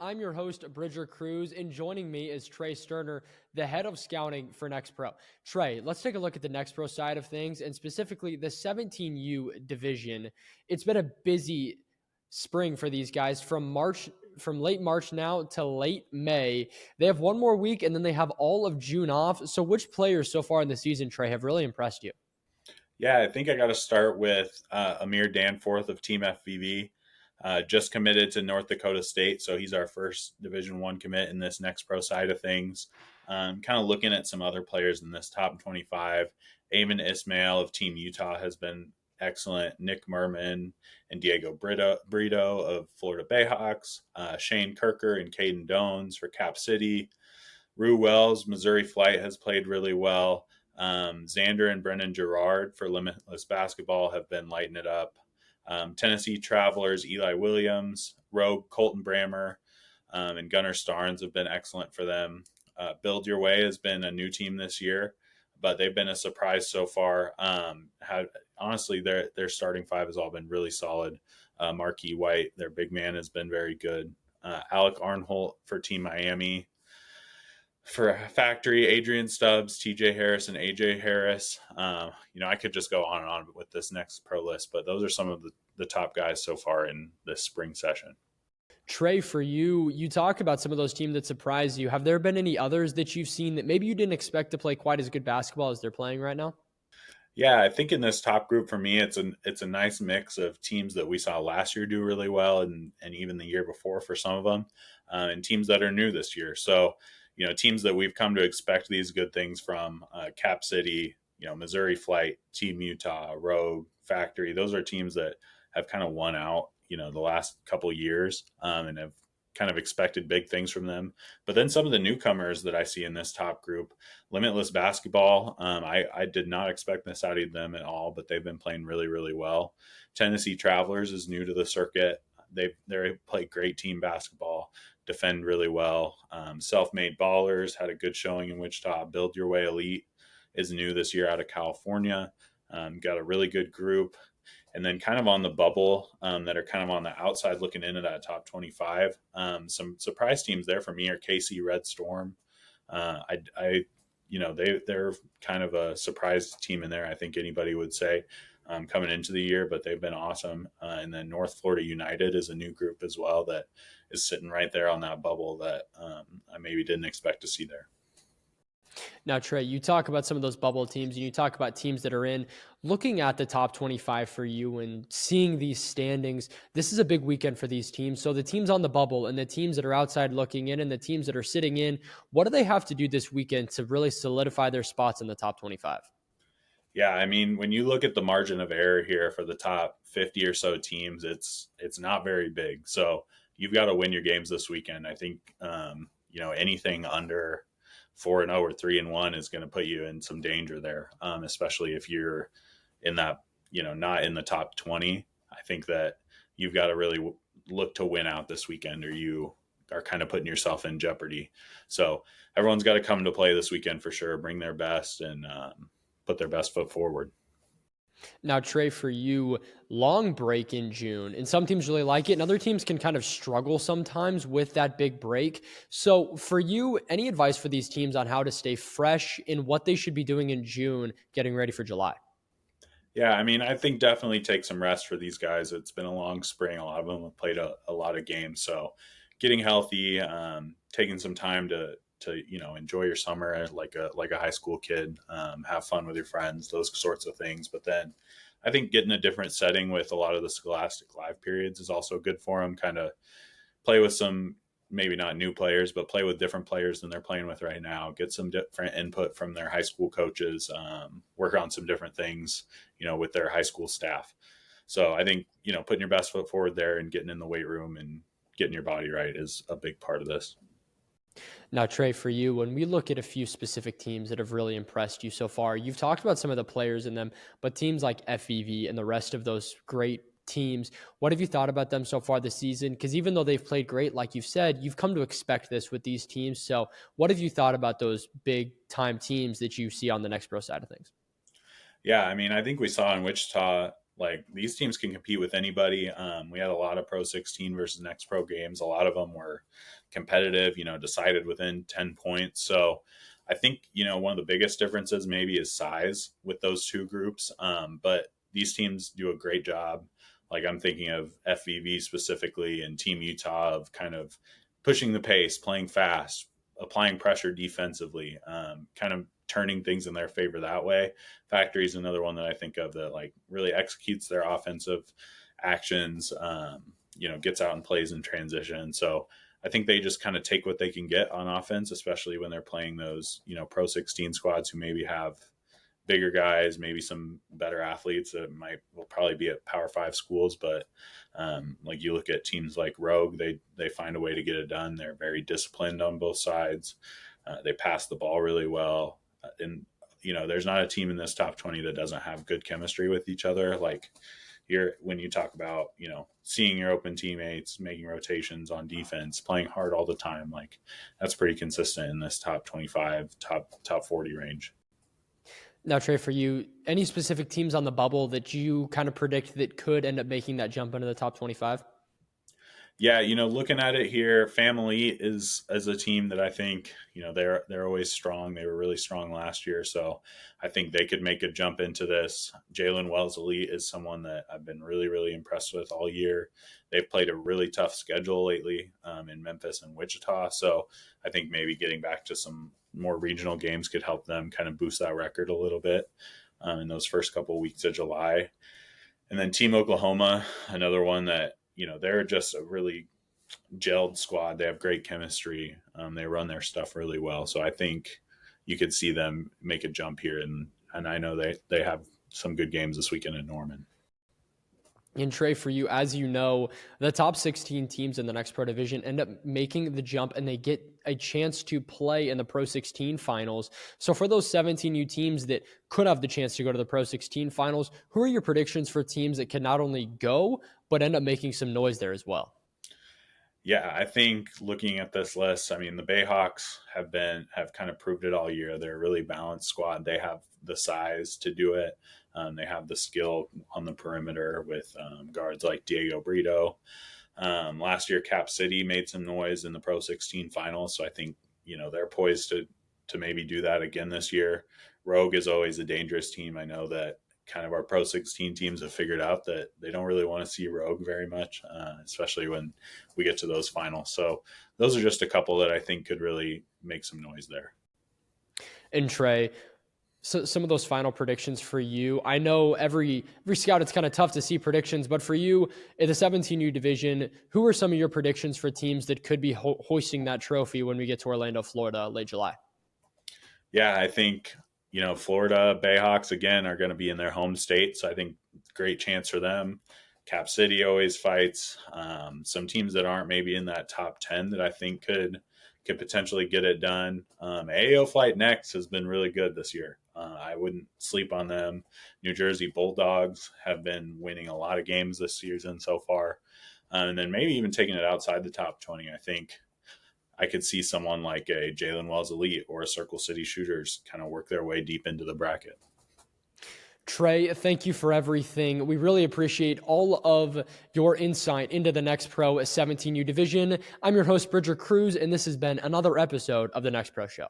I'm your host, Bridger Kroos, and joining me is Trey Sterner, the head of scouting for NXTPRO. Trey, let's take a look at the NXTPRO side of things, and specifically the 17U division. It's been a busy spring for these guys from late March now to late May. They have one more week, and then they have all of June off. So which players so far in the season, Trey, have really impressed you? Yeah, I think I got to start with Amir Danforth of Team FVV. Just committed to North Dakota State, so he's our first Division I commit in this NXTPRO side of things. Kind of looking at some other players in this top 25. Eamon Ismail of Team Utah has been excellent. Nick Merman and Diego Brito of Florida Bayhawks. Shane Kirker and Caden Dones for Cap City. Rue Wells, Missouri Flight, has played really well. Xander and Brennan Gerard for Limitless Basketball have been lighting it up. Tennessee Travelers, Eli Williams, Rogue, Colton Brammer, and Gunnar Starnes have been excellent for them. Build Your Way has been a new team this year, but they've been a surprise so far. Honestly, their starting five has all been really solid. Marquis White, their big man, has been very good. Alec Arnholt for Team Miami. For Factory, Adrian Stubbs, TJ Harris, and AJ Harris. I could just go on and on with this next pro list, but those are some of the top guys so far in this spring session. Trey, for you talk about some of those teams that surprised you. Have there been any others that you've seen that maybe you didn't expect to play quite as good basketball as they're playing right now? Yeah, I think in this top group for me, it's a nice mix of teams that we saw last year do really well, and even the year before for some of them, and teams that are new this year. So, teams that we've come to expect these good things from, Cap City, Missouri Flight, Team Utah, Rogue, Factory. Those are teams that have kind of won out, the last couple of years, and have kind of expected big things from them. But then some of the newcomers that I see in this top group, Limitless Basketball, I did not expect this out of them at all, but they've been playing really, really well. Tennessee Travelers is new to the circuit. They play great team basketball, defend really well. Self-Made Ballers had a good showing in Wichita. Build Your Way Elite is new this year out of California. Got a really good group. And then kind of on the bubble, that are kind of on the outside looking into that top 25. Some surprise teams there for me are KC Red Storm. They're kind of a surprise team in there, I think anybody would say, coming into the year, but they've been awesome. And then North Florida United is a new group as well that is sitting right there on that bubble that I maybe didn't expect to see there. Now, Trey, you talk about some of those bubble teams and you talk about teams that are in. Looking at the top 25 for you and seeing these standings, this is a big weekend for these teams. So the teams on the bubble and the teams that are outside looking in and the teams that are sitting in, what do they have to do this weekend to really solidify their spots in the top 25? Yeah, I mean, when you look at the margin of error here for the top 50 or so teams, it's not very big. So you've got to win your games this weekend. I think, anything under 4-0 or 3-1 is going to put you in some danger there, especially if you're in that, not in the top 20. I think that you've got to really look to win out this weekend, or you are kind of putting yourself in jeopardy. So everyone's got to come to play this weekend for sure, bring their best, and put their best foot forward. Now, Trey, for you, long break in June, and some teams really like it, and other teams can kind of struggle sometimes with that big break. So for you, any advice for these teams on how to stay fresh in what they should be doing in June, getting ready for July? Yeah, I mean, I think definitely take some rest for these guys. It's been a long spring. A lot of them have played a lot of games. So getting healthy, taking some time to enjoy your summer like a high school kid, have fun with your friends, those sorts of things. But then I think getting a different setting with a lot of the Scholastic Live periods is also good for them. Kind of play with some, maybe not new players, but play with different players than they're playing with right now. Get some different input from their high school coaches, work on some different things, with their high school staff. So I think, putting your best foot forward there and getting in the weight room and getting your body right is a big part of this. Now, Trey, for you, when we look at a few specific teams that have really impressed you so far, you've talked about some of the players in them, but teams like FVV and the rest of those great teams, what have you thought about them so far this season? Because even though they've played great, like you've said, you've come to expect this with these teams. So what have you thought about those big time teams that you see on the NXTPRO side of things? Yeah, I mean, I think we saw in Wichita Like these teams can compete with anybody. We had a lot of Pro 16 versus Next Pro games. A lot of them were competitive, decided within 10 points. So I think, one of the biggest differences maybe is size with those two groups. But these teams do a great job. Like I'm thinking of FVV specifically and Team Utah of kind of pushing the pace, playing fast, applying pressure defensively, kind of turning things in their favor that way. Factory is another one that I think of that like really executes their offensive actions, gets out and plays in transition. So I think they just kind of take what they can get on offense, especially when they're playing those, Pro 16 squads who maybe have bigger guys, maybe some better athletes that will probably be at Power 5 schools. But like you look at teams like Rogue, they find a way to get it done. They're very disciplined on both sides. They pass the ball really well. And, there's not a team in this top 20 that doesn't have good chemistry with each other. Like when you talk about, seeing your open teammates, making rotations on defense, playing hard all the time, like that's pretty consistent in this top 25, top 40 range. Now, Trey, for you, any specific teams on the bubble that you kind of predict that could end up making that jump into the top 25? Yeah, looking at it here, Family is as a team that I think, they're always strong. They were really strong last year, so I think they could make a jump into this. Jalen Wells Elite is someone that I've been really, really impressed with all year. They've played a really tough schedule lately in Memphis and Wichita, so I think maybe getting back to some more regional games could help them kind of boost that record a little bit in those first couple of weeks of July. And then Team Oklahoma, another one that, they're just a really gelled squad. They have great chemistry. They run their stuff really well. So I think you could see them make a jump here. And I know they have some good games this weekend in Norman. And Trey, for you, as you know, the top 16 teams in the Next Pro division end up making the jump and they get a chance to play in the Pro 16 finals. So for those 17U teams that could have the chance to go to the Pro 16 finals, who are your predictions for teams that can not only go, but end up making some noise there as well? Yeah, I think looking at this list, the Bayhawks have kind of proved it all year. They're a really balanced squad. They have the size to do it. They have the skill on the perimeter with guards like Diego Brito. Last year, Cap City made some noise in the Pro 16 finals, so I think they're poised to maybe do that again this year. Rogue is always a dangerous team. I know that kind of our Pro 16 teams have figured out that they don't really want to see Rogue very much, especially when we get to those finals. So those are just a couple that I think could really make some noise there. And Trey, so some of those final predictions for you. I know every scout, it's kind of tough to see predictions, but for you in the 17U division, who are some of your predictions for teams that could be hoisting that trophy when we get to Orlando, Florida, late July? Yeah, I think, Florida Bayhawks, again, are going to be in their home state. So I think great chance for them. Cap City always fights. Some teams that aren't maybe in that top 10 that I think could potentially get it done. AO Flight Next has been really good this year. I wouldn't sleep on them. New Jersey Bulldogs have been winning a lot of games this season so far. And then maybe even taking it outside the top 20. I think I could see someone like a Jalen Wells Elite or a Circle City Shooters kind of work their way deep into the bracket. Trey, thank you for everything. We really appreciate all of your insight into the Next Pro 17U division. I'm your host, Bridger Cruz, and this has been another episode of the Next Pro Show.